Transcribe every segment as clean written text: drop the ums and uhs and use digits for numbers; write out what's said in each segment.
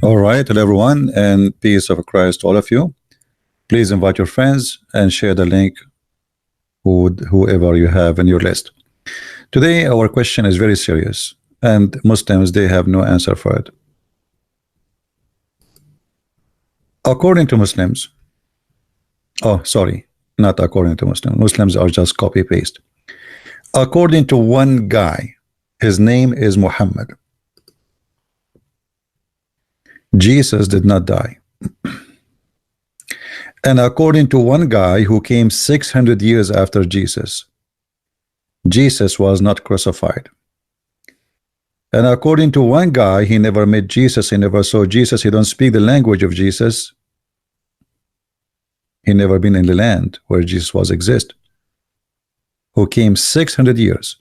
All right, hello everyone, and peace of Christ to all of you. Please invite your friends and share the link with whoever you have in your list. Today, our question is very serious, and Muslims, they have no answer for it. According to Muslims, oh, sorry, not according to Muslims. Muslims are just copy-paste. According to one guy, his name is Muhammad. Jesus did not die. And according to one guy who came 600 years after Jesus, Jesus was not crucified. And according to one guy, he never met Jesus, he never saw Jesus, he don't speak the language of Jesus. He never been in the land where Jesus was exist. Who came 600 years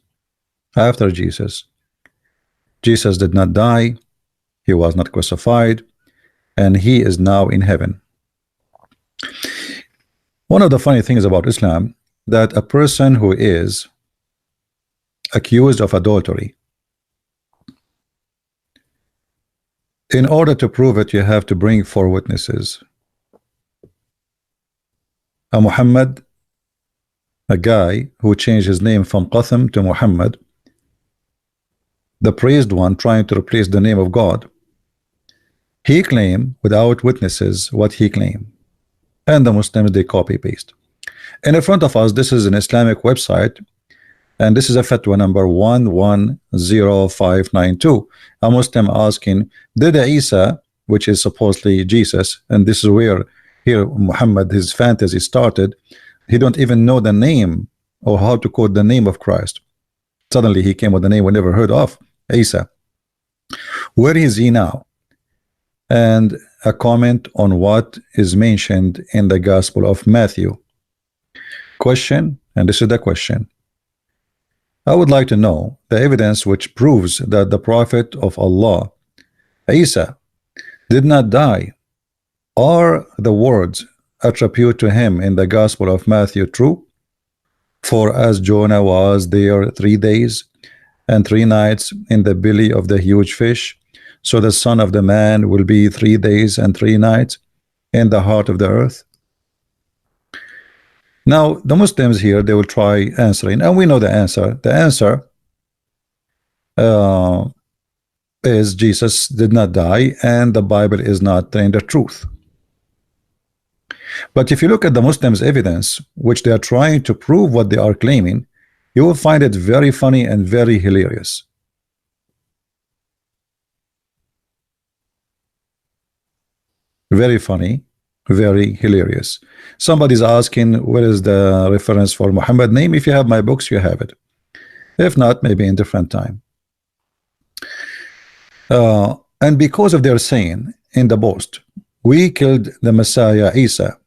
after Jesus. Jesus did not die. He was not crucified, and he is now in heaven. One of the funny things about Islam, that a person who is accused of adultery, in order to prove it, you have to bring 4 witnesses. A Muhammad, a guy who changed his name from Qasim to Muhammad, the praised one trying to replace the name of God, he claimed without witnesses what he claimed, and the Muslims, they copy paste. And in front of us, this is an Islamic website, and this is a fatwa number 110592. A Muslim asking, did Isa, which is supposedly Jesus, and this is where here Muhammad, his fantasy started, he don't even know the name or how to quote the name of Christ. Suddenly he came with a name we never heard of, Isa. Where is he now? And a comment on what is mentioned in the Gospel of Matthew. Question, and this is the question. I would like to know the evidence which proves that the Prophet of Allah, Isa, did not die. Are the words attributed to him in the Gospel of Matthew true? For as Jonah was there 3 days and 3 nights in the belly of the huge fish, so the Son of the Man will be 3 days and 3 nights in the heart of the earth. Now the Muslims here, they will try answering, and we know the answer. The answer is Jesus did not die, and the Bible is not telling the truth. But if you look at the Muslims' evidence, which they are trying to prove what they are claiming, you will find it very funny and very hilarious. Very funny, very hilarious. Somebody's asking, where is the reference for Muhammad name? If you have my books, you have it. If not, maybe in different time. And because of their saying in the boast, we killed the Messiah Isa,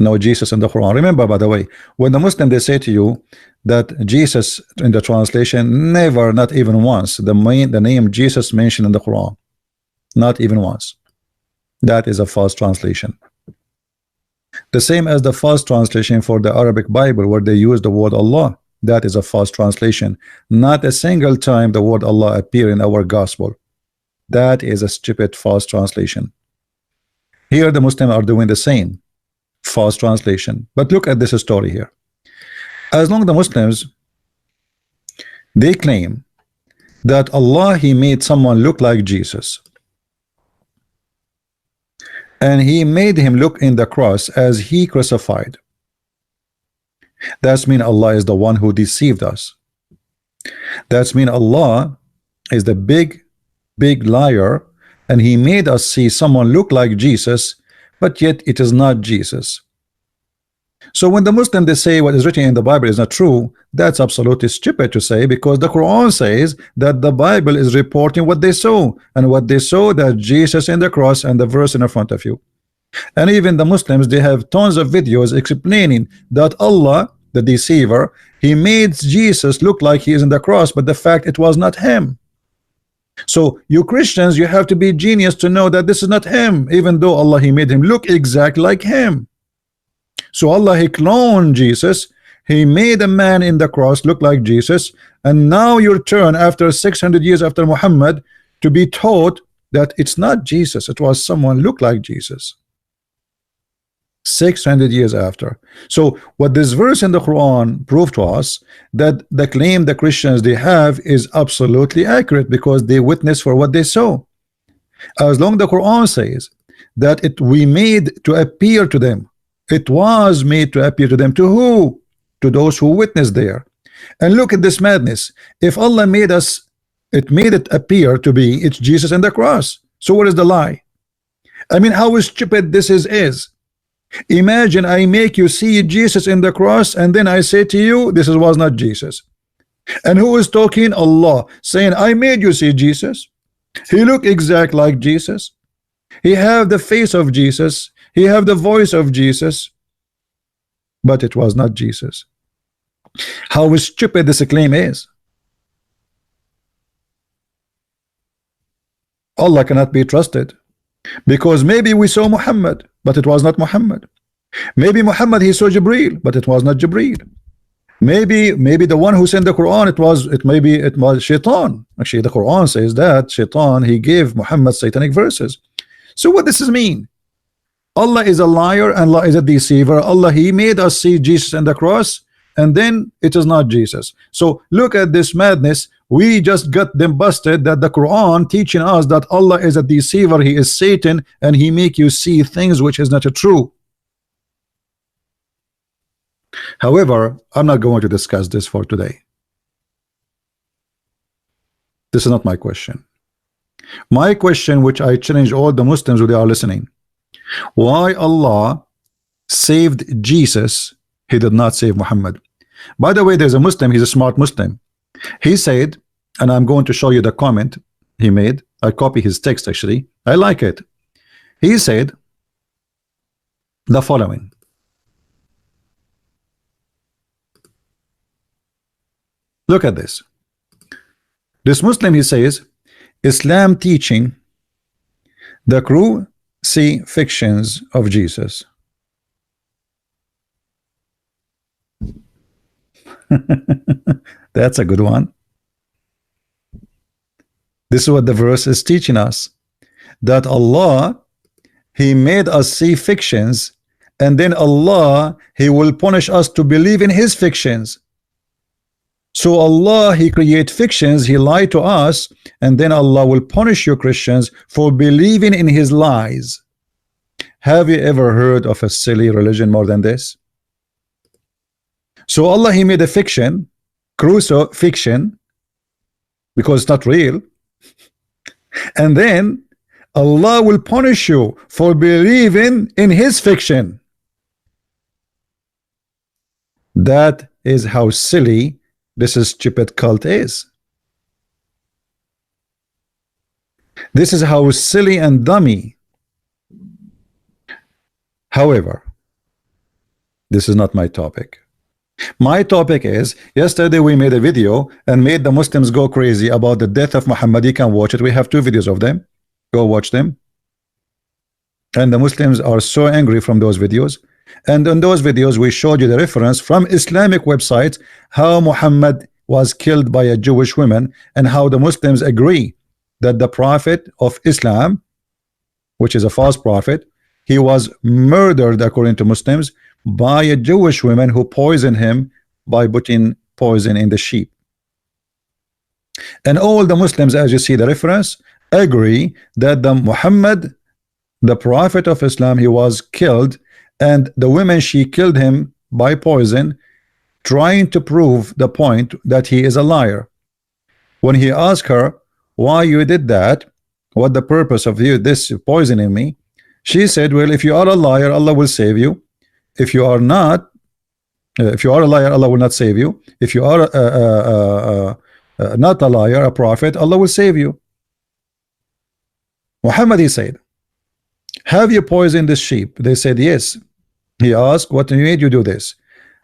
no Jesus in the Quran. Remember, by the way, when the Muslim, they say to you that Jesus in the translation, never, not even once, the name Jesus mentioned in the Quran, not even once. That is a false translation. The same as the false translation for the Arabic Bible, where they use the word Allah. That is a false translation. Not a single time the word Allah appear in our gospel. That is a stupid false translation. Here the Muslims are doing the same false translation. But look at this story here. As long as the Muslims, they claim that Allah, he made someone look like Jesus, and he made him look in the cross as he crucified. That's mean Allah is the one who deceived us. That's mean Allah is the big liar, and he made us see someone look like Jesus, but yet it is not Jesus. So when the Muslim, they say what is written in the Bible is not true, that's absolutely stupid to say, because the Quran says that the Bible is reporting what they saw, and what they saw, that Jesus in the cross, and the verse in front of you. And even the Muslims, they have tons of videos explaining that Allah, the deceiver, he made Jesus look like he is in the cross, but the fact it was not him. So you Christians, you have to be genius to know that this is not him, even though Allah he made him look exactly like him. So Allah he cloned Jesus, he made a man in the cross look like Jesus, and now your turn after 600 years after Muhammad to be taught that it's not Jesus, it was someone look like Jesus. 600 years after. So what this verse in the Quran proved to us, that the claim the Christians they have is absolutely accurate, because they witness for what they saw. As long the Quran says that we made to appear to them, it was made to appear to them. To who? To those who witnessed there. And look at this madness. If Allah made us, it made it appear to be it's Jesus and the cross. So what is the lie? I mean, how stupid this is. Imagine I make you see Jesus in the cross, and then I say to you this was not Jesus. And who is talking? Allah, saying I made you see Jesus. He looked exact like Jesus. He have the face of Jesus. He have the voice of Jesus. But it was not Jesus. How stupid this claim is. Allah cannot be trusted, because maybe we saw Muhammad, but it was not Muhammad. Maybe Muhammad he saw Jibreel, but it was not Jibreel. Maybe the one who sent the Quran, it was Shaitan. Actually, the Quran says that Shaitan he gave Muhammad satanic verses. So what does this mean? Allah is a liar and Allah is a deceiver. Allah he made us see Jesus on the cross, and then it is not Jesus. So look at this madness. We just got them busted that the Quran teaching us that Allah is a deceiver, he is Satan, and he make you see things which is not true. However, I'm not going to discuss this for today. This is not my question. My question, which I challenge all the Muslims who they are listening, why Allah saved Jesus, he did not save Muhammad. By the way, there's a Muslim, he's a smart Muslim. He said, and I'm going to show you the comment he made. I copy his text actually. I like it. He said the following. Look at this. This Muslim, he says, Islam teaching the crucifixions of Jesus. That's a good one. This is what the verse is teaching us, that Allah he made us see fictions, and then Allah he will punish us to believe in his fictions. So Allah he create fictions, he lied to us, and then Allah will punish you Christians for believing in his lies. Have you ever heard of a silly religion more than this? So Allah he made a fiction, crucifixion, because it's not real, and then Allah will punish you for believing in his fiction. That is how silly this stupid cult is. This is how silly and dummy. However, this is not my topic. My topic is, yesterday we made a video and made the Muslims go crazy about the death of Muhammad. You can watch it. We have 2 videos of them. Go watch them. And the Muslims are so angry from those videos. And in those videos we showed you the reference from Islamic websites how Muhammad was killed by a Jewish woman, and how the Muslims agree that the Prophet of Islam, which is a false prophet, he was murdered according to Muslims by a Jewish woman who poisoned him by putting poison in the sheep. And all the Muslims, as you see the reference, agree that the Muhammad, the Prophet of Islam, he was killed, and the woman, she killed him by poison, trying to prove the point that he is a liar. When he asked her why you did that, what the purpose of you this poisoning me, she said, well, if you are a liar, Allah will save you. If you are not, if you are a liar, Allah will not save you. If you are not a liar, a prophet, Allah will save you. Muhammad, he said, have you poisoned this sheep? They said yes. He asked, what made you do this?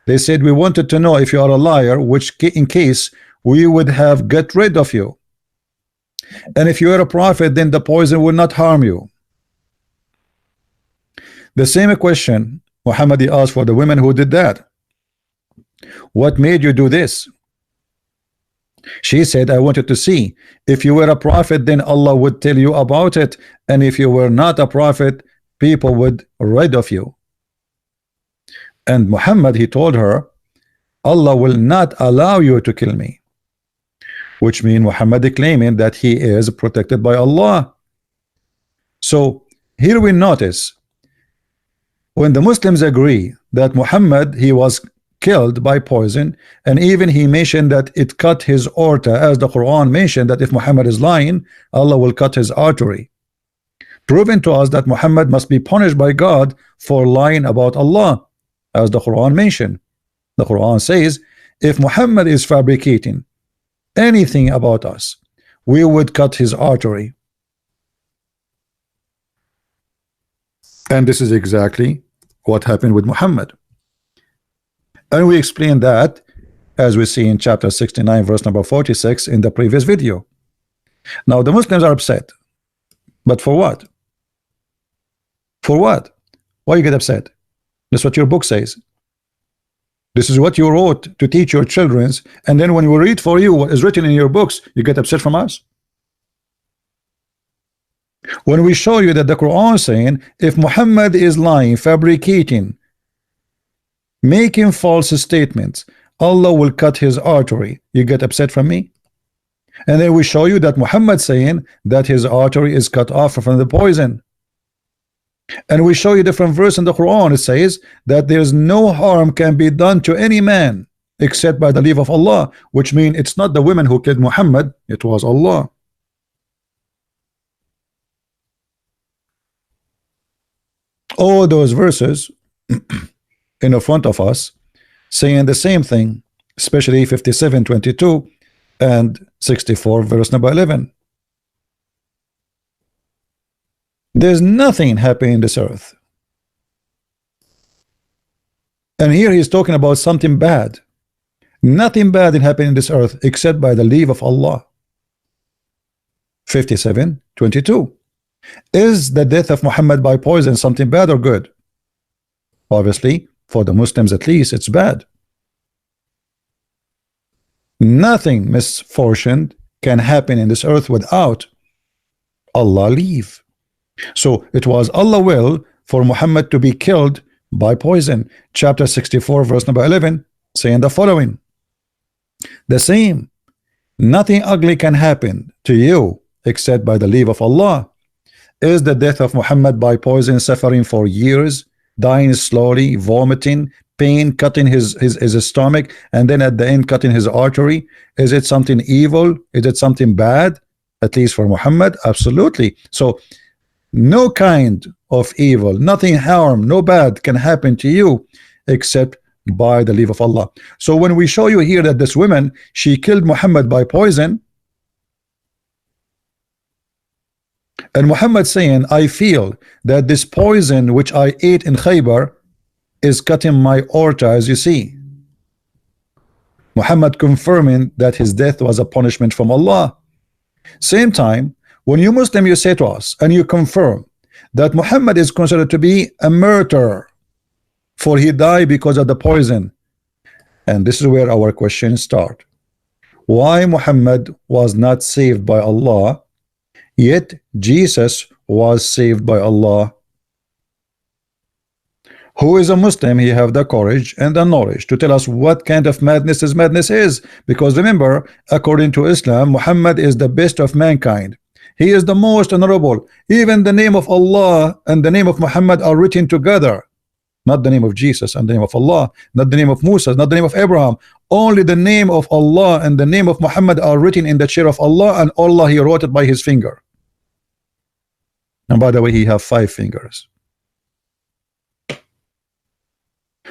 They said, we wanted to know if you are a liar, which in case we would have got rid of you. And if you are a prophet, then the poison will not harm you. The same question Muhammad asked for the women who did that. What made you do this? She said, I wanted to see. If you were a prophet, then Allah would tell you about it. And if you were not a prophet, people would rid of you. And Muhammad, he told her, Allah will not allow you to kill me. Which means Muhammad claiming that he is protected by Allah. So here we notice when the Muslims agree that Muhammad, he was killed by poison, and even he mentioned that it cut his aorta, as the Quran mentioned that if Muhammad is lying, Allah will cut his artery, proving to us that Muhammad must be punished by God for lying about Allah, as the Quran mentioned. The Quran says, if Muhammad is fabricating anything about us, we would cut his artery. And this is exactly what happened with Muhammad. And we explained that, as we see in chapter 69 verse number 46 in the previous video. Now the Muslims are upset, but for what? For what? Why you get upset? That's what your book says. This is what you wrote to teach your children, and then when we read for you what is written in your books, you get upset from us. When we show you that the Quran is saying if Muhammad is lying, fabricating, making false statements, Allah will cut his artery, you get upset from me. And then we show you that Muhammad saying that his artery is cut off from the poison. And we show you different verse in the Quran. It says that there's no harm can be done to any man except by the leave of Allah, which means it's not the women who killed Muhammad, it was Allah. All those verses in the front of us saying the same thing, especially 57:22 and 64 verse number 11. There's nothing happening in this earth, and here he's talking about something bad. Nothing bad is happening in this earth except by the leave of Allah. 57:22. Is the death of Muhammad by poison something bad or good? Obviously, for the Muslims at least, it's bad. Nothing misfortune can happen in this earth without Allah leave. So it was Allah will for Muhammad to be killed by poison. Chapter 64 verse number 11 saying the following: the same, nothing ugly can happen to you except by the leave of Allah. Is the death of Muhammad by poison, suffering for years, dying slowly, vomiting, pain, cutting his stomach, and then at the end cutting his artery? Is it something evil? Is it something bad? At least for Muhammad, absolutely. So no kind of evil, nothing harm, no bad can happen to you except by the leave of Allah. So when we show you here that this woman, she killed Muhammad by poison, and Muhammad saying, I feel that this poison which I ate in Khaybar is cutting my aorta, as you see. Muhammad confirming that his death was a punishment from Allah. Same time, when you Muslim, you say to us and you confirm that Muhammad is considered to be a murderer, for he died because of the poison. And this is where our questions start. Why Muhammad was not saved by Allah, yet Jesus was saved by Allah? Who is a Muslim, he have the courage and the knowledge to tell us what kind of madness is. Because remember, according to Islam, Muhammad is the best of mankind. He is the most honorable. Even the name of Allah and the name of Muhammad are written together. Not the name of Jesus and the name of Allah, not the name of Musa, not the name of Abraham. Only the name of Allah and the name of Muhammad are written in the chair of Allah, and Allah, he wrote it by his finger. And by the way, he have 5 fingers.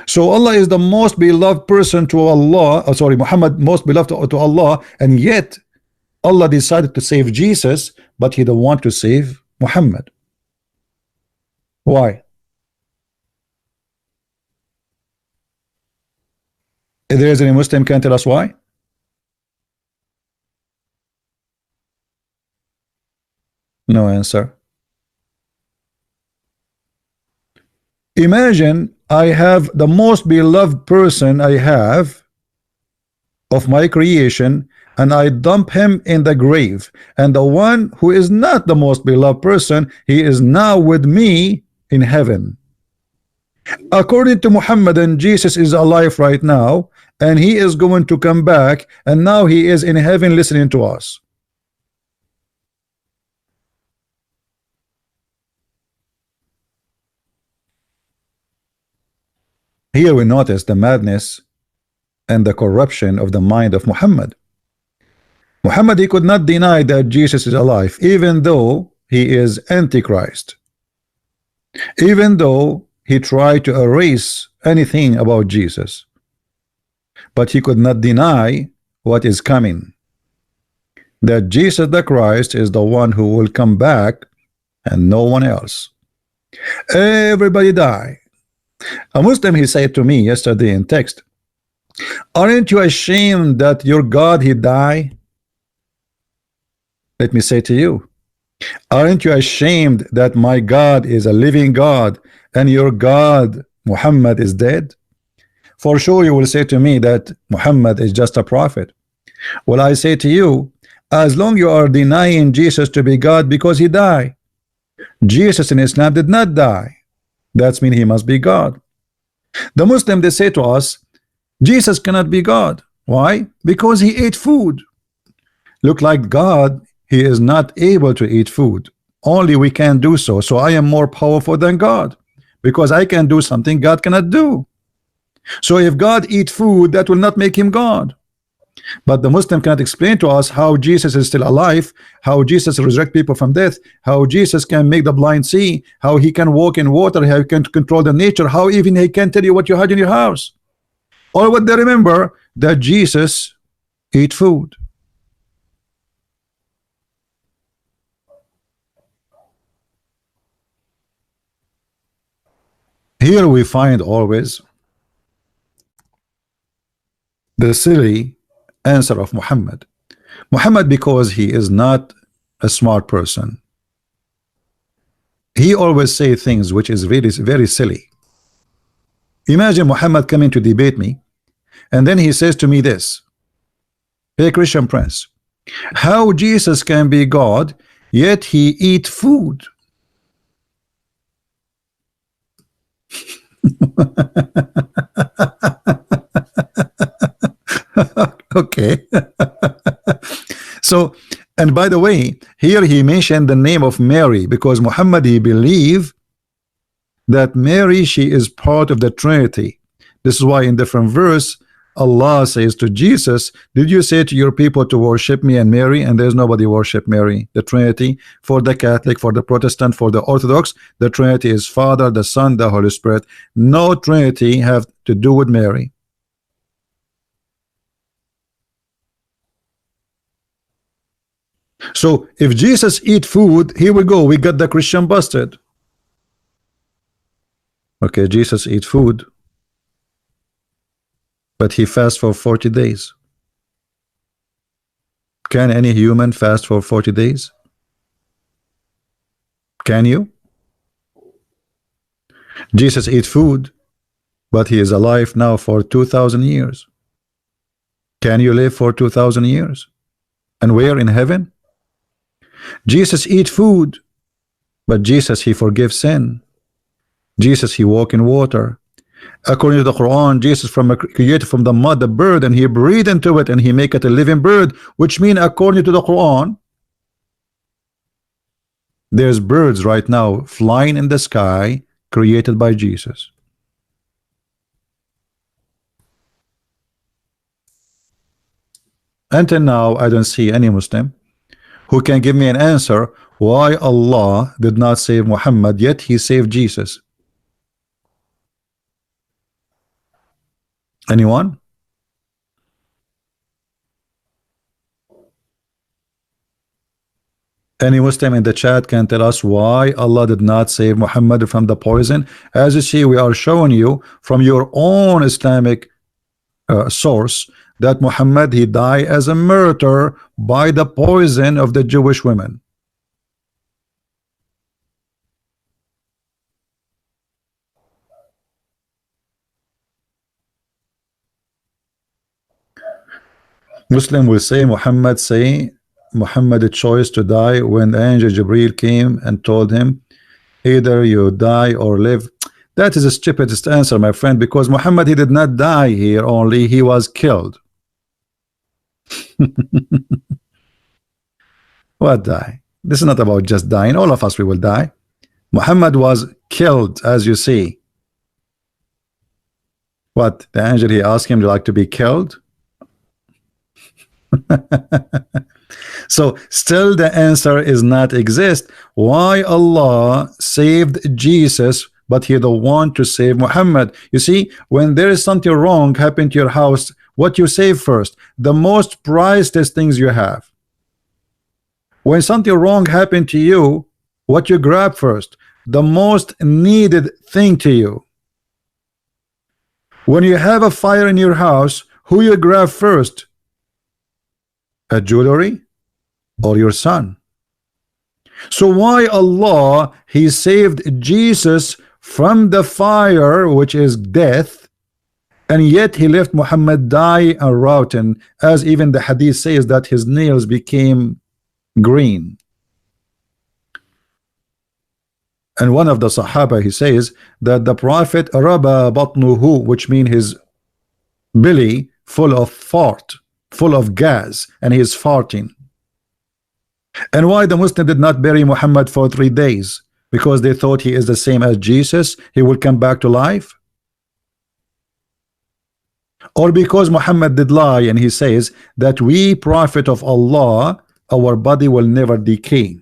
So Allah is the most beloved person to Allah, Muhammad most beloved to Allah, and yet Allah decided to save Jesus, but he don't want to save Muhammad. Why? If there is any Muslim can tell us why? No answer. Imagine I have the most beloved person I have of my creation, and I dump him in the grave, and the one who is not the most beloved person, he is now with me in heaven. According to Muhammad, and Jesus is alive right now, and he is going to come back, and now he is in heaven listening to us. Here we notice the madness and the corruption of the mind of Muhammad. Muhammad, he could not deny that Jesus is alive, even though he is Antichrist, even though he tried to erase anything about Jesus, but he could not deny what is coming, that Jesus the Christ is the one who will come back and no one else. Everybody die. A Muslim, he said to me yesterday in text, aren't you ashamed that your God he died? Let me say to you, aren't you ashamed that my God is a living God and your God Muhammad is dead? For sure you will say to me that Muhammad is just a prophet. Well, I say to you, as long you are denying Jesus to be God because he died, Jesus in Islam did not die. That means he must be God. The Muslim, they say to us, Jesus cannot be God. Why? Because he ate food. Look like God, he is not able to eat food. Only we can do so. So I am more powerful than God because I can do something God cannot do. So if God eat food, that will not make him God. But the Muslim cannot explain to us how Jesus is still alive, how Jesus resurrect people from death, how Jesus can make the blind see, how he can walk in water, how he can control the nature, how even he can tell you what you had in your house. All what they remember that Jesus eat food. Here we find always the silly answer of Muhammad. Muhammad, because he is not a smart person, he always say things which is very, very silly. Imagine Muhammad coming to debate me, and then he says to me this, hey Christian Prince, how Jesus can be God, yet he eat food? Okay. So, and by the way, here he mentioned the name of Mary because Muhammad, he believed that Mary, she is part of the Trinity. This is why in different verse Allah says to Jesus, did you say to your people to worship me and Mary? And there's nobody worship Mary. The Trinity, for the Catholic, for the Protestant, for the Orthodox, the Trinity is Father, the Son, the Holy Spirit. No Trinity have to do with Mary. So if Jesus eat food, here we go, we got the Christian busted. Okay, Jesus eat food, but he fast for 40 days. Can any human fast for 40 days? Can you? Jesus eat food, but he is alive now for 2,000 years. Can you live for 2,000 years? And where? In heaven? Jesus eat food, but Jesus, he forgives sin. Jesus, he walk in water. According to the Quran, Jesus created from the mud a bird, and he breathed into it, and he make it a living bird, which means according to the Quran, there's birds right now flying in the sky created by Jesus. Until now, I don't see any Muslim who can give me an answer why Allah did not save Muhammad, yet he saved Jesus. Anyone? Any Muslim in the chat can tell us why Allah did not save Muhammad from the poison? As you see, we are showing you from your own Islamic source that Muhammad, he died as a martyr by the poison of the Jewish women. Muslim will say Muhammad chose to die when the angel Jibreel came and told him either you die or live. That is the stupidest answer, my friend, because Muhammad, he did not die here, only he was killed. What die? This is not about just dying. All of us, we will die. Muhammad was killed, as you see. What? The angel, he asked him to like to be killed? So still the answer is not exist. Why Allah saved Jesus, but he don't want to save Muhammad? You see, when there is something wrong happen to your house, what you save first? The most priceless things you have. When something wrong happened to you, what you grab first? The most needed thing to you. When you have a fire in your house, who you grab first? A jewelry or your son? So why Allah, he saved Jesus from the fire, which is death, and yet he left Muhammad die and rotten, as even the hadith says that his nails became green. And one of the Sahaba, he says that the Prophet raba batnuhu, which means his belly full of fart, full of gas, and he is farting. And why the Muslim did not bury Muhammad for 3 days? Because they thought he is the same as Jesus, he will come back to life? Or because Muhammad did lie and he says that we prophet of Allah, our body will never decay,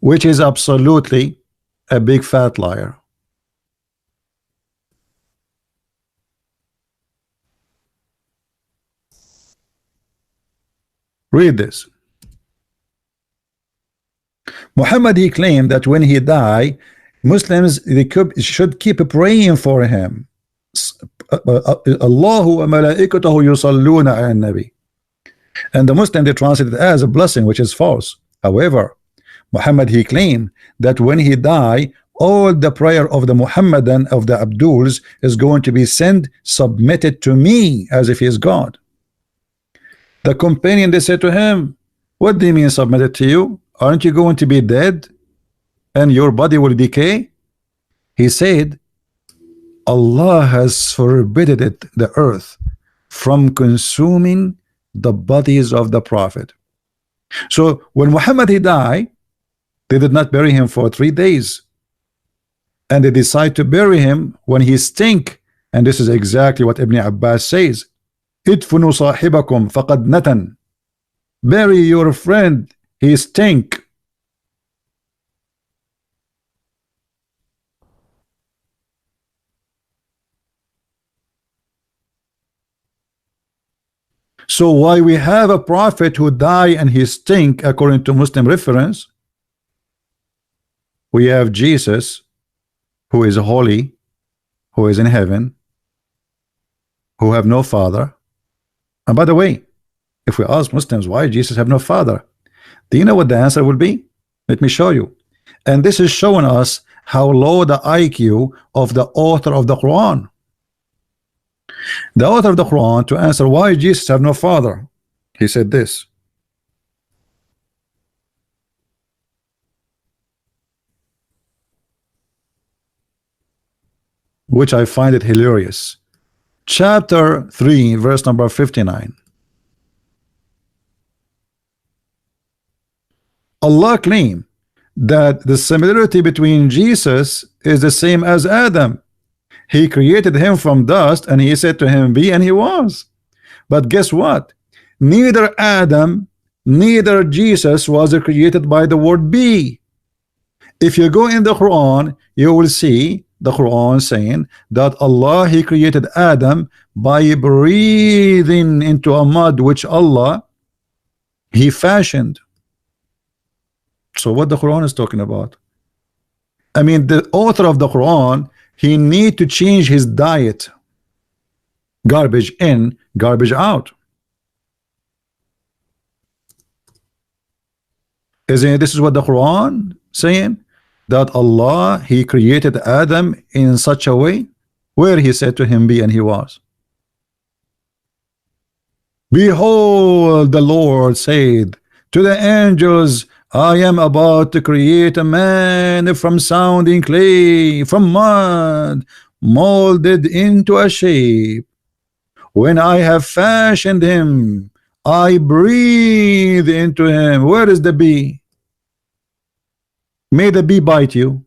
which is absolutely a big fat liar. Read this. Muhammad, he claimed that when he died, Muslims, they should keep praying for him. Allahu wa malaikatahu yusalluna ala nabi. And the Muslim, they translate it as a blessing, which is false. However, Muhammad, he claimed that when he died, all the prayer of the Muhammadan, of the Abduls, is going to be sent, submitted to me, as if he is God. The companion, they said to him, what do you mean submitted to you? Aren't you going to be dead and your body will decay? He said, Allah has forbidden it, the earth, from consuming the bodies of the Prophet. So when Muhammad, he died, they did not bury him for 3 days, and they decide to bury him when he stink. And this is exactly what Ibn Abbas says, idfunu sahibakum faqad natan. Bury your friend, he stink. So why we have a prophet who die and he stink according to Muslim reference? We have Jesus, who is holy, who is in heaven, who have no father. And by the way, if we ask Muslims why Jesus have no father, do you know what the answer will be? Let me show you. And this is showing us how low the IQ of the author of the Quran. The author of the Quran, to answer why Jesus have no father, he said this. Which I find it hilarious. Chapter 3, verse number 59. Allah claimed that the similarity between Jesus is the same as Adam. He created him from dust and he said to him, be, and he was. But guess what? Neither Adam, neither Jesus was created by the word be. If you go in the Quran, you will see the Quran saying that Allah, he created Adam by breathing into a mud which Allah, he fashioned. So what the Quran is talking about? I mean, the author of the Quran, he need to change his diet. Garbage in, garbage out. Isn't it, this is what the Quran saying? That Allah, he created Adam in such a way where he said to him be, and he was. Behold, the Lord said to the angels, I am about to create a man from sounding clay, from mud, molded into a shape. When I have fashioned him, I breathe into him. Where is the bee? May the bee bite you,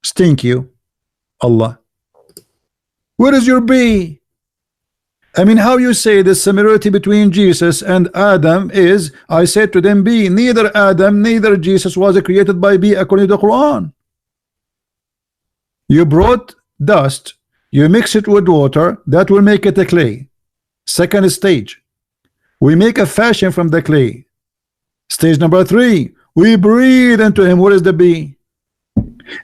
stink you. Allah. Where is your bee? I mean, how you say the similarity between Jesus and Adam is, I said to them, be neither Adam, neither Jesus was created by bee according to the Quran. You brought dust, you mix it with water, that will make it a clay. Second stage, we make a fashion from the clay. Stage number 3, we breathe into him. Where is the bee?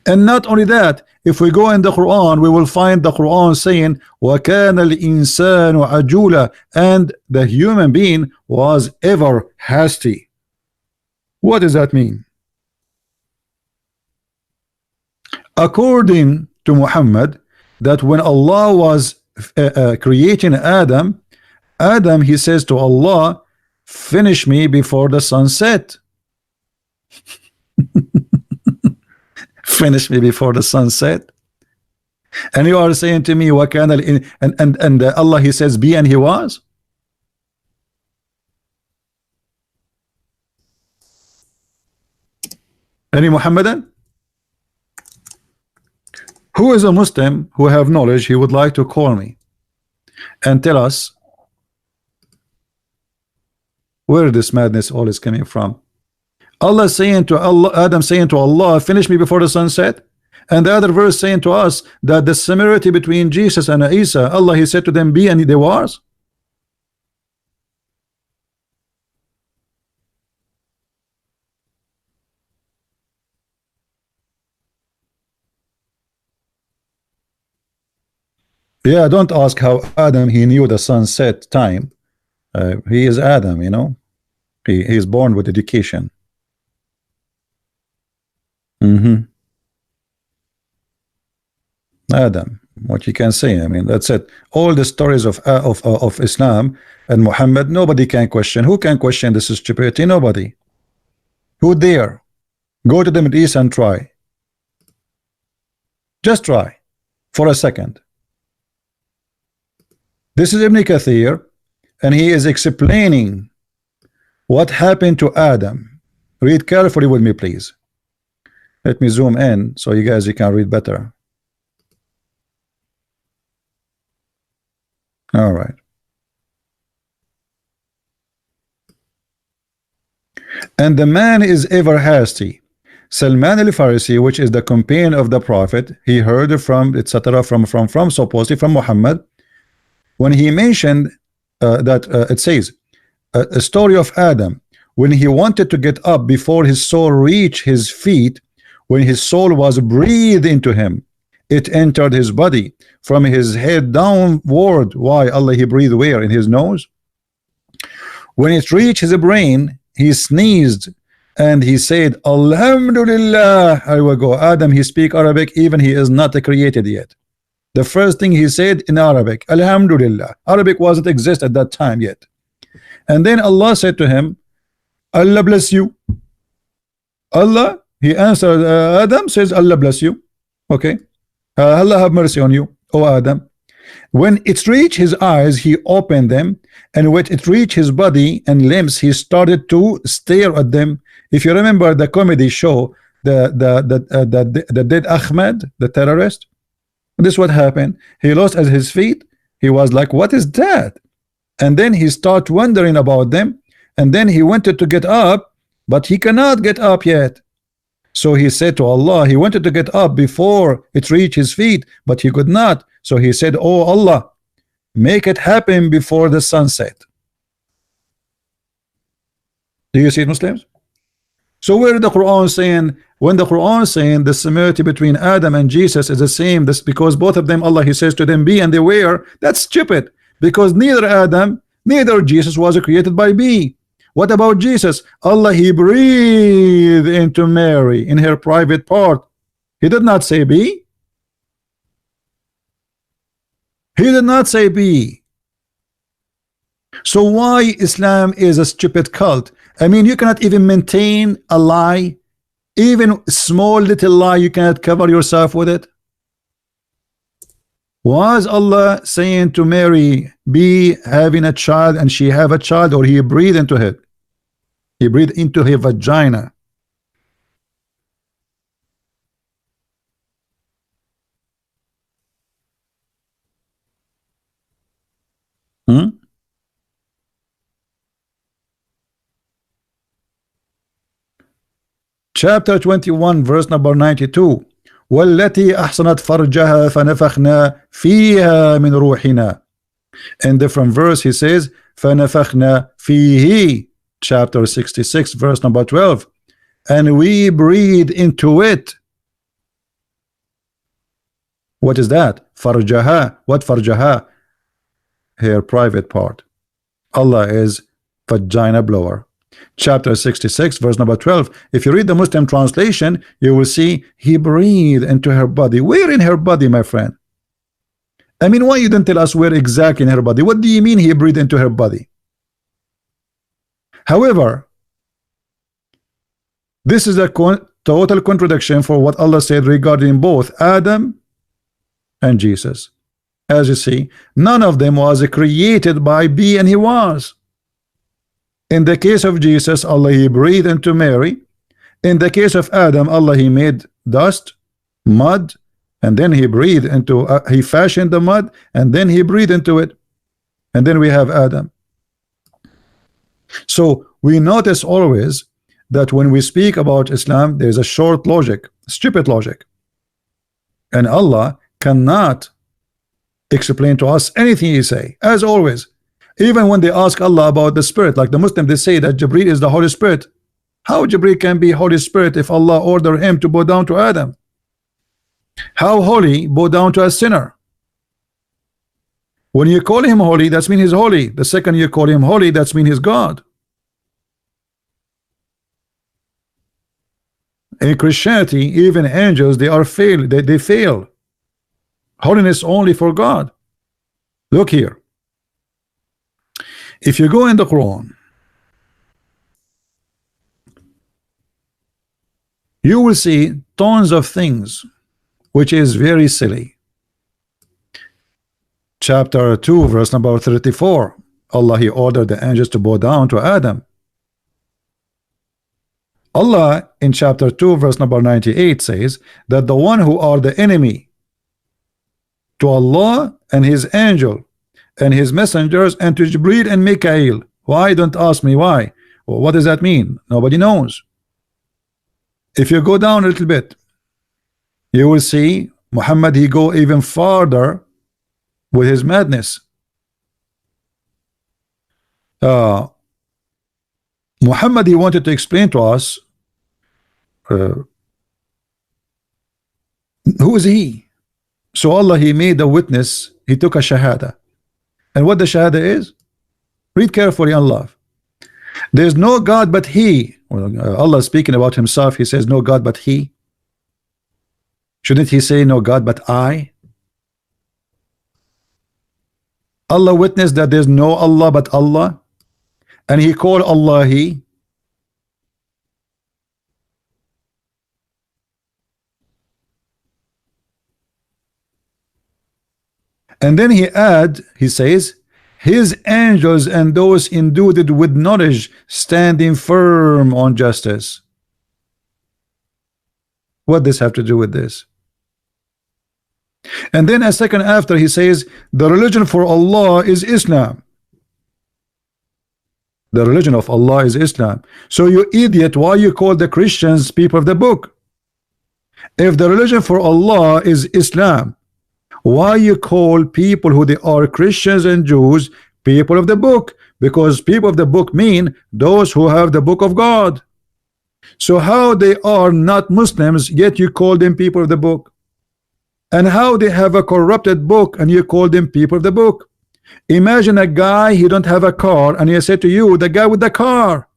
And not only that, if we go in the Quran, we will find the Quran saying وَكَانَ الْإِنسَانُ عَجُولًا, and the human being was ever hasty. What does that mean? According to Muhammad, that when Allah was creating Adam, he says to Allah, finish me before the sunset. Finish me before the sunset. And you are saying to me, and Allah, he says be, and he was. Any Muhammadan who is a Muslim who have knowledge, he would like to call me and tell us where this madness all is coming from. Allah saying to Allah, Adam saying to Allah, finish me before the sunset. And the other verse saying to us that the similarity between Jesus and Isa, Allah, he said to them, be, and they was. Yeah, don't ask how Adam, he knew the sunset time. He is Adam, you know. He is born with education. Adam, what you can say, I mean, that's it. All the stories of Islam and Muhammad, nobody can question. Who can question this stupidity? Nobody. Who dare? Go to the Middle East and try. Just try for a second. This is Ibn Kathir, and he is explaining what happened to Adam. Read carefully with me, please. Let me zoom in so you can read better. All right. And the man is ever hasty. Salman al-Farisi, which is the companion of the Prophet, he heard from etc. from supposedly from Muhammad, when he mentioned that it says a story of Adam when he wanted to get up before his soul reached his feet. When his soul was breathed into him, it entered his body from his head downward. Why? Allah, he breathed where? In his nose. When it reached his brain, he sneezed and he said, Alhamdulillah. I will go. Adam, he speak Arabic, even he is not created yet. The first thing he said in Arabic, Alhamdulillah. Arabic wasn't exist at that time yet. And then Allah said to him, Allah bless you. Allah, he answered, Adam says, Allah bless you. Okay. Allah have mercy on you, O Adam. When it reached his eyes, he opened them, and when it reached his body and limbs, he started to stare at them. If you remember the comedy show, the dead Ahmed, the terrorist, this is what happened. He lost at his feet. He was like, what is that? And then he started wondering about them, and then he wanted to get up, but he cannot get up yet. So he said to Allah, he wanted to get up before it reached his feet, but he could not. So he said, oh Allah, make it happen before the sunset. Do you see it, Muslims? So where the Quran saying, when the Quran saying the similarity between Adam and Jesus is the same, this because both of them, Allah, he says to them, be, and they were, that's stupid, because neither Adam, neither Jesus was created by be. What about Jesus? Allah, he breathed into Mary in her private part. He did not say be. He did not say be. So why Islam is a stupid cult? I mean, you cannot even maintain a lie, even small little lie, you cannot cover yourself with it. Was Allah saying to Mary, be having a child and she have a child, or he breathed into it? He breathed into her vagina. Chapter 21 verse number 92. والتي أحصنت فرجها فنفخنا فيها من روحنا. In different verse he says فنفخنا فيه. Chapter 66 verse number 12. And we breathe into it. What is that? فرجها. What فرجها? Her private part. Allah is vagina blower. Chapter 66 verse number 12. If you read the Muslim translation, you will see he breathed into her body. Where in her body, my friend? I mean, why you didn't tell us where exactly in her body? What do you mean he breathed into her body? However, this is a total contradiction for what Allah said regarding both Adam and Jesus. As you see, none of them was created by be, and he was. In the case of Jesus, Allah he breathed into Mary. In the case of Adam, Allah he made dust, mud, and then he breathed into he fashioned the mud, and then he breathed into it, and then we have Adam. So we notice always that when we speak about Islam, there's a short logic, stupid logic, and Allah cannot explain to us anything he say. As always, even when they ask Allah about the Spirit, like the Muslims, they say that Jibreel is the Holy Spirit. How Jibreel can be Holy Spirit if Allah ordered him to bow down to Adam? How holy bow down to a sinner? When you call him holy, that's mean he's holy. The second you call him holy, that's mean he's God. In Christianity, even angels, they are fail. They fail. Holiness only for God. Look here. If you go in the Quran, you will see tons of things which is very silly. Chapter 2 verse number 34, Allah he ordered the angels to bow down to Adam. Allah in chapter 2 verse number 98 says that the one who are the enemy to Allah and his angel and his messengers and to Jibreel and Mikael. Why? Don't ask me why. Well, what does that mean? Nobody knows. If you go down a little bit, you will see Muhammad he go even farther with his madness. Muhammad he wanted to explain to us who is he. So Allah he made a witness, he took a shahada. And what the shahada is? Read carefully and love. There's no God but he. Allah speaking about himself, he says no God but he. Shouldn't he say no God but I? Allah witnessed that there's no Allah but Allah, and he called Allah he. And then he says his angels and those endued with knowledge standing firm on justice. What does have to do with this? And then a second after he says the religion for Allah is Islam. The religion of Allah is Islam. So you idiot, why you call the Christians people of the book? If the religion for Allah is Islam, why you call people who they are Christians and Jews people of the book? Because people of the book mean those who have the book of God. So how they are not Muslims yet you call them people of the book? And how they have a corrupted book and you call them people of the book? Imagine a guy, he don't have a car, and he said to you, the guy with the car,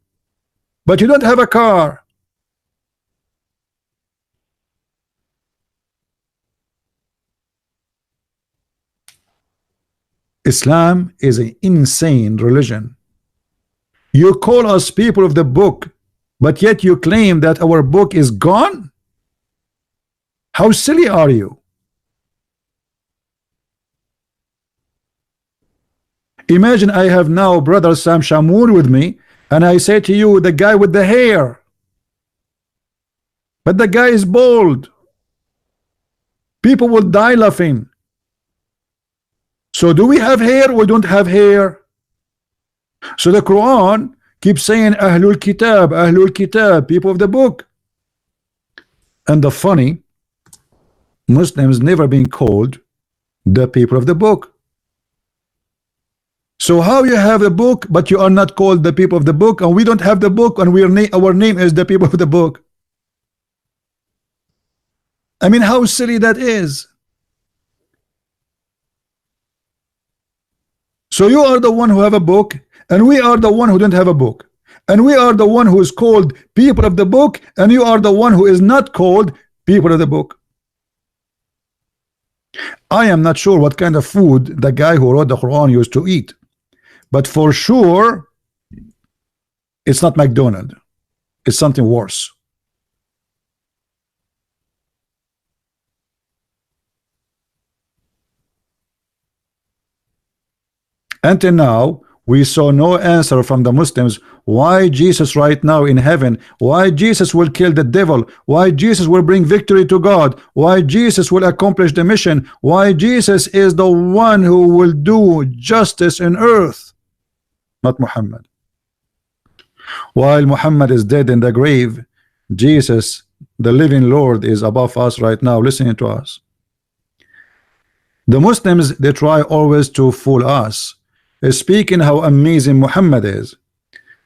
but you don't have a car. Islam is an insane religion. You call us people of the book, but yet you claim that our book is gone? How silly are you? Imagine I have now brother Sam Shamour with me, and I say to you, the guy with the hair, but the guy is bald. People will die laughing. So do we have hair or don't have hair? So the Quran keeps saying Ahlul Kitab, people of the book. And the funny, Muslims never been called the people of the book. So how you have a book but you are not called the people of the book, and we don't have the book and our name is the people of the book? I mean, how silly that is. So you are the one who have a book, and we are the one who don't have a book, and we are the one who is called people of the book, and you are the one who is not called people of the book. I am not sure what kind of food the guy who wrote the Quran used to eat, but for sure it's not McDonald's. It's something worse. Until now, we saw no answer from the Muslims why Jesus right now in heaven, why Jesus will kill the devil, why Jesus will bring victory to God, why Jesus will accomplish the mission, why Jesus is the one who will do justice in earth, not Muhammad. While Muhammad is dead in the grave, Jesus, the living Lord, is above us right now listening to us. The Muslims, they try always to fool us, speaking how amazing Muhammad is.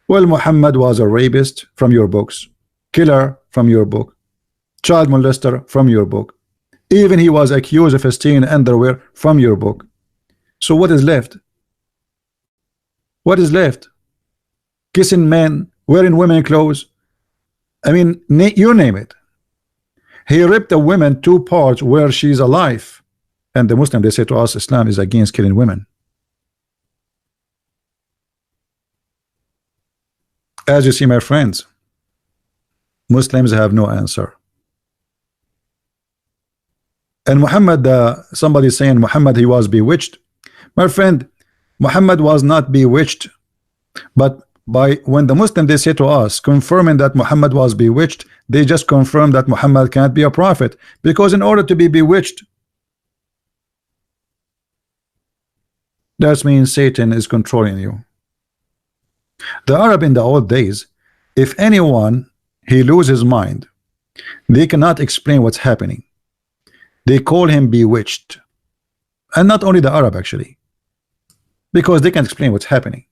Well, Muhammad was a rapist from your books, killer from your book, child molester from your book, even he was accused of stealing underwear from your book. So what is left? What is left? Kissing men, wearing women clothes. I mean, you name it. He ripped a woman 2 parts where she's alive, and the Muslim, they say to us, Islam is against killing women. As you see, my friends, Muslims have no answer. And Muhammad, somebody saying Muhammad, he was bewitched. My friend, Muhammad was not bewitched, but when the Muslim, they say to us, confirming that Muhammad was bewitched, they just confirm that Muhammad can't be a prophet, because in order to be bewitched, that means Satan is controlling you. The Arab in the old days, if anyone he loses his mind, they cannot explain what's happening. They call him bewitched. And not only the Arab actually, because they can explain what's happening.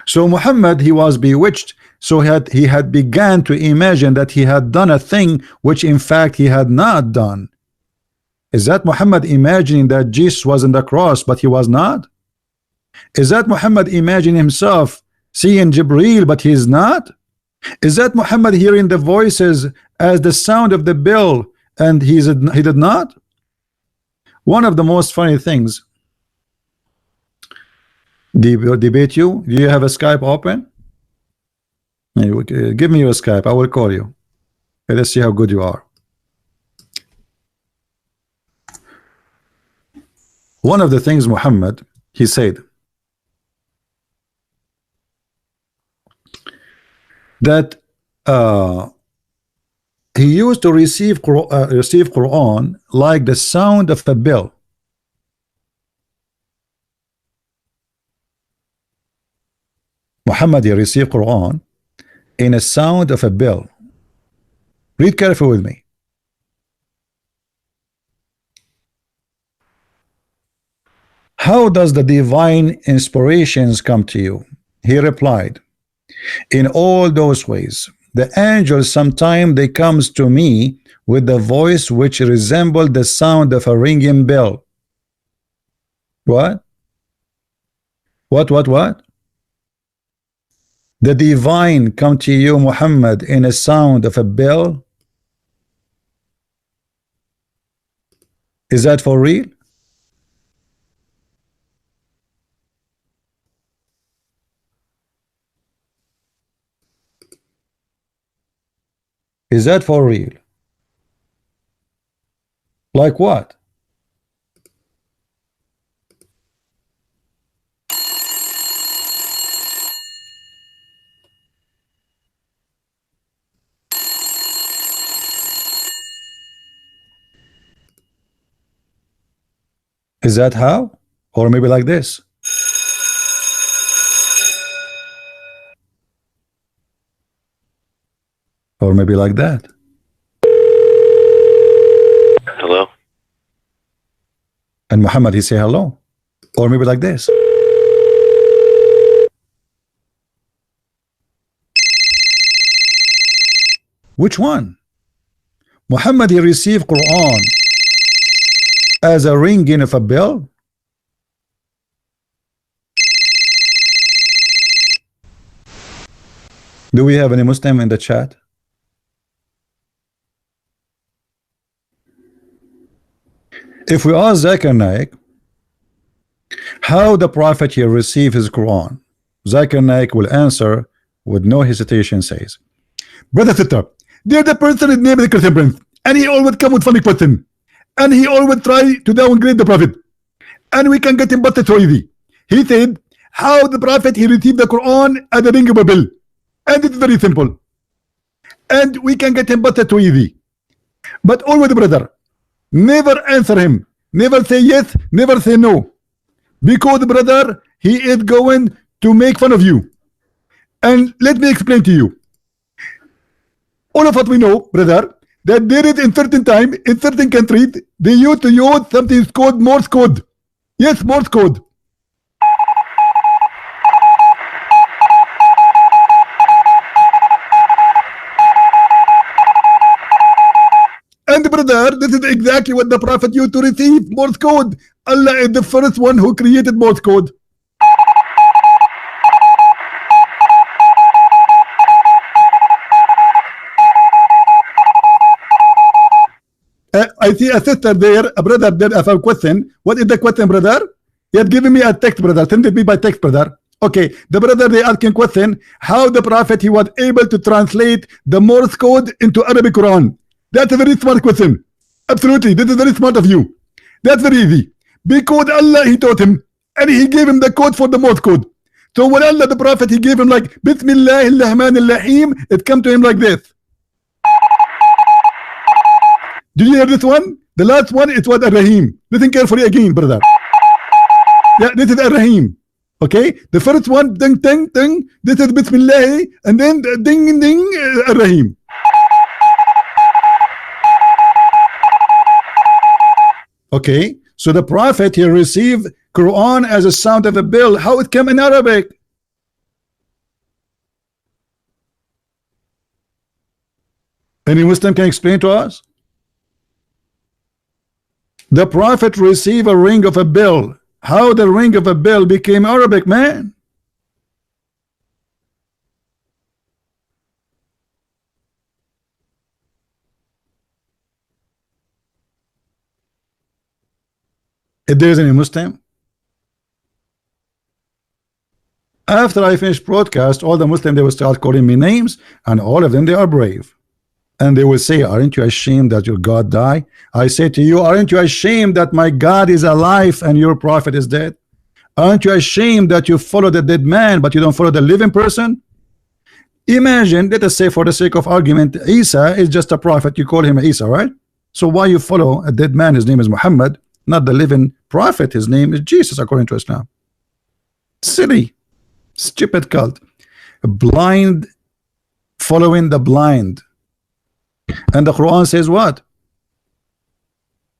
So Muhammad, he was bewitched, so he had began to imagine that he had done a thing which in fact he had not done. Is that Muhammad imagining that Jesus was on the cross but he was not? Is that Muhammad imagining himself seeing Jibreel but he is not? Is that Muhammad hearing the voices as the sound of the bell and he did not? One of the most funny things, debate you. Do you have a Skype open? Give me your Skype, I will call you. Okay, let's see how good you are. One of the things Muhammad, he said that he used to receive Quran like the sound of a bell. Muhammad, he received Quran in a sound of a bell. Read carefully with me. How does the divine inspirations come to you? He replied, in all those ways. The angels sometimes they comes to me with the voice which resembled the sound of a ringing bell. What? What? The divine come to you, Muhammad, in a sound of a bell? Is that for real? Is that for real? Like what? Is that how? Or maybe like this? Or maybe like that? Hello? And Muhammad, he say hello. Or maybe like this. Which one? Muhammad, he received Quran as a ringing of a bell. Do we have any Muslim in the chat? If we ask Zakir Naik how the Prophet here received his Quran, Zakir Naik will answer with no hesitation, says, brother sister, there's the person is named the Christian Prince, and he always come with funny question, and he always try to downgrade the Prophet, and we can get him busted so easy. He said how the Prophet he received the Quran as a ring of a bell, and it's very simple, and we can get him busted so easy. But always, brother, never answer him, never say yes, never say no, because brother, he is going to make fun of you. And let me explain to you. All of us we know, brother, that there is in certain time, in certain countries, they used to use something called Morse code. Yes, Morse code. And brother, this is exactly what the Prophet used to receive, Morse code. Allah is the first one who created Morse code. I see a sister there, a brother there. I have a question. What is the question, brother? He had given me a text, brother. Send it me by text, brother. Okay, the brother they asking question how the Prophet he was able to translate the Morse code into Arabic Quran. That's a very smart question. Absolutely, this is very smart of you. That's very easy because Allah he taught him and he gave him the code for the Morse code. So when Allah the Prophet he gave him like Bismillahirrahmanirrahim, it come to him like this. Did you hear this one? The last one it was Ar-Rahim. Listen carefully again, brother. Yeah, this is Ar-Rahim. Okay, the first one ding ding ding. This is Bismillah, and then ding ding Ar-Rahim. Okay, so the Prophet he received Quran as a sound of a bell. How it came in Arabic? Any Muslim can explain to us? The Prophet received a ring of a bell. How the ring of a bell became Arabic, man? If there is any Muslim, after I finish broadcast, all the Muslims they will start calling me names, and all of them they are brave, and they will say, aren't you ashamed that your God died? I say to you, aren't you ashamed that my God is alive and your prophet is dead? Aren't you ashamed that you follow the dead man but you don't follow the living person? Imagine, let us say for the sake of argument, Isa is just a prophet, you call him Isa, right? So why you follow a dead man? His name is Muhammad, not the living prophet. His name is Jesus according to Islam. Silly, stupid cult, blind following the blind. And the Quran says what?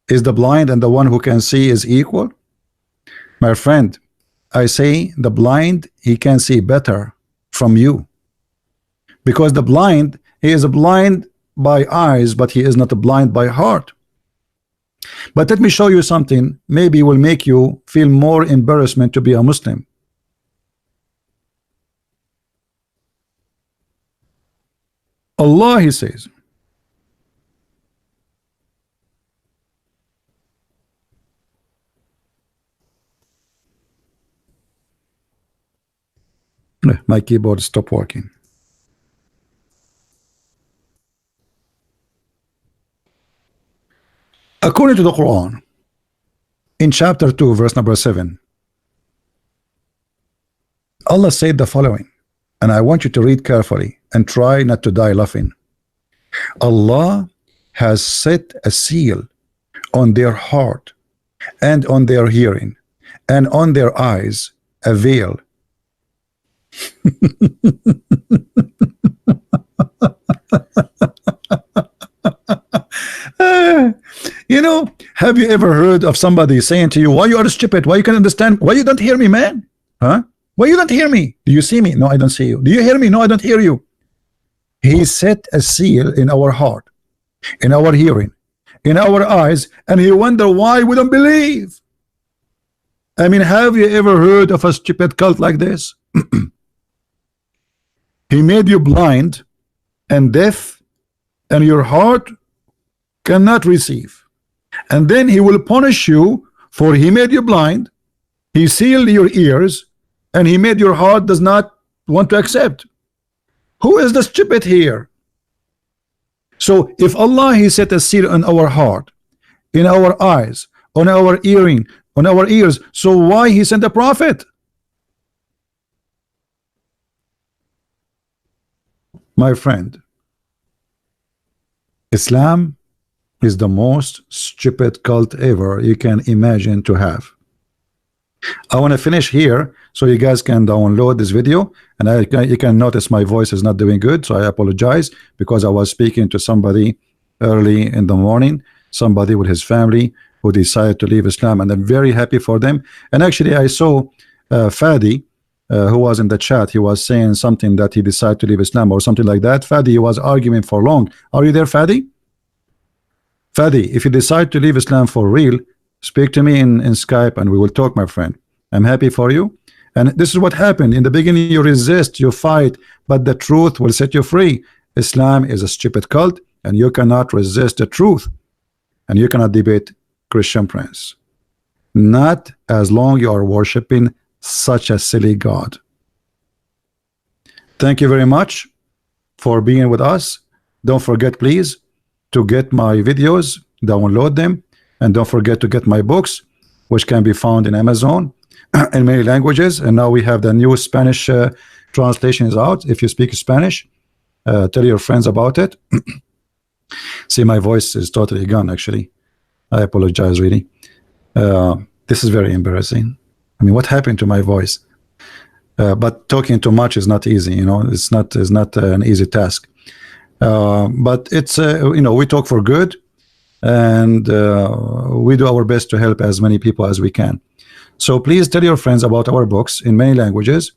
Is the blind and the one who can see is equal? My friend, I say the blind he can see better from you, because the blind he is blind by eyes, but he is not blind by heart. But let me show you something, maybe will make you feel more embarrassment to be a Muslim. Allah he says, my keyboard stopped working. According to the Quran, in chapter 2 verse number 7, Allah said the following, and I want you to read carefully and try not to die laughing. Allah has set a seal on their heart and on their hearing and on their eyes, a veil. You know, have you ever heard of somebody saying to you, why you are stupid, why you can understand, why you don't hear me, man? Huh? Why you don't hear me? Do you see me? No, I don't see you. Do you hear me? No, I don't hear you. He set a seal in our heart, in our hearing, in our eyes, and he wonder why we don't believe. I mean, have you ever heard of a stupid cult like this? He made you blind and deaf, and your heart cannot receive. And then he will punish you, for he made you blind, he sealed your ears, and he made your heart does not want to accept. Who is the stupid here? So if Allah, he set a seal on our heart, in our eyes, on our hearing, on our ears, so why he sent a prophet? My friend, Islam is the most stupid cult ever you can imagine to have. I want to finish here so you guys can download this video, and you can notice my voice is not doing good, so I apologize, because I was speaking to somebody early in the morning, somebody with his family who decided to leave Islam, and I'm very happy for them. And actually I saw Fadi, who was in the chat. He was saying something that he decided to leave Islam or something like that. Fadi, he was arguing for long. Are you there, Fadi? Fadi, if you decide to leave Islam for real, speak to me in Skype and we will talk, my friend. I'm happy for you. And this is what happened. In the beginning, you resist, you fight, but the truth will set you free. Islam is a stupid cult, and you cannot resist the truth. And you cannot debate Christian Prince. Not as long you are worshiping such a silly God. Thank you very much for being with us. Don't forget, please, to get my videos, download them, and don't forget to get my books, which can be found in Amazon in many languages. And now we have the new Spanish translation is out. If you speak Spanish, tell your friends about it. See, my voice is totally gone, actually. I apologize, really. This is very embarrassing. I mean, what happened to my voice? But talking too much is not easy, you know. It's not an easy task. But it's you know, we talk for good, and we do our best to help as many people as we can. So please tell your friends about our books in many languages,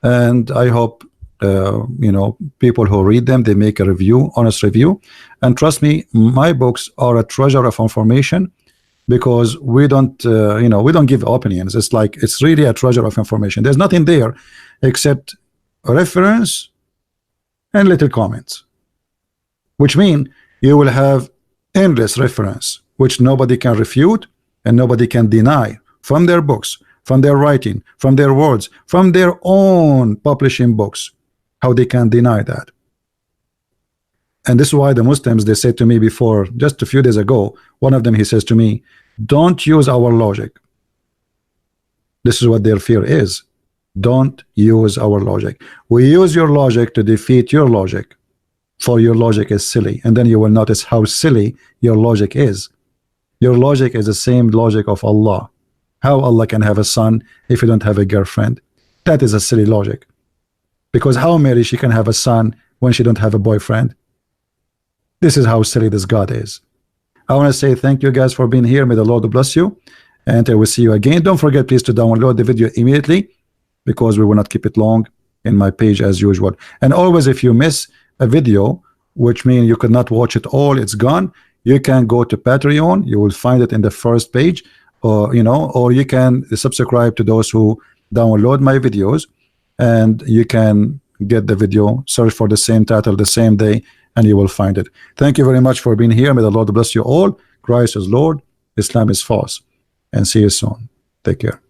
and I hope you know, people who read them, they make a review, honest review. And trust me, my books are a treasure of information, because we don't you know, we don't give opinions. It's like, it's really a treasure of information. There's nothing there except a reference and little comments, which mean you will have endless reference, which nobody can refute and nobody can deny, from their books, from their writing, from their words, from their own publishing books. How they can deny that? And this is why the Muslims, they said to me before, just a few days ago, one of them, he says to me, don't use our logic. This is what their fear is. Don't use our logic. We use your logic to defeat your logic, for your logic is silly. And then you will notice how silly your logic is. Your logic is the same logic of Allah. How Allah can have a son if you don't have a girlfriend? That is a silly logic. Because how Mary, she can have a son when she don't have a boyfriend? This is how silly this God is. I want to say thank you guys for being here. May the Lord bless you, and I will see you again. Don't forget, please, to download the video immediately, because we will not keep it long in my page as usual. And always, if you miss a video, which means you could not watch it all, it's gone, you can go to Patreon. You will find it in the first page, or you know, or you can subscribe to those who download my videos, and you can get the video, search for the same title the same day, and you will find it. Thank you very much for being here. May the Lord bless you all. Christ is Lord, Islam is false, and see you soon. Take care.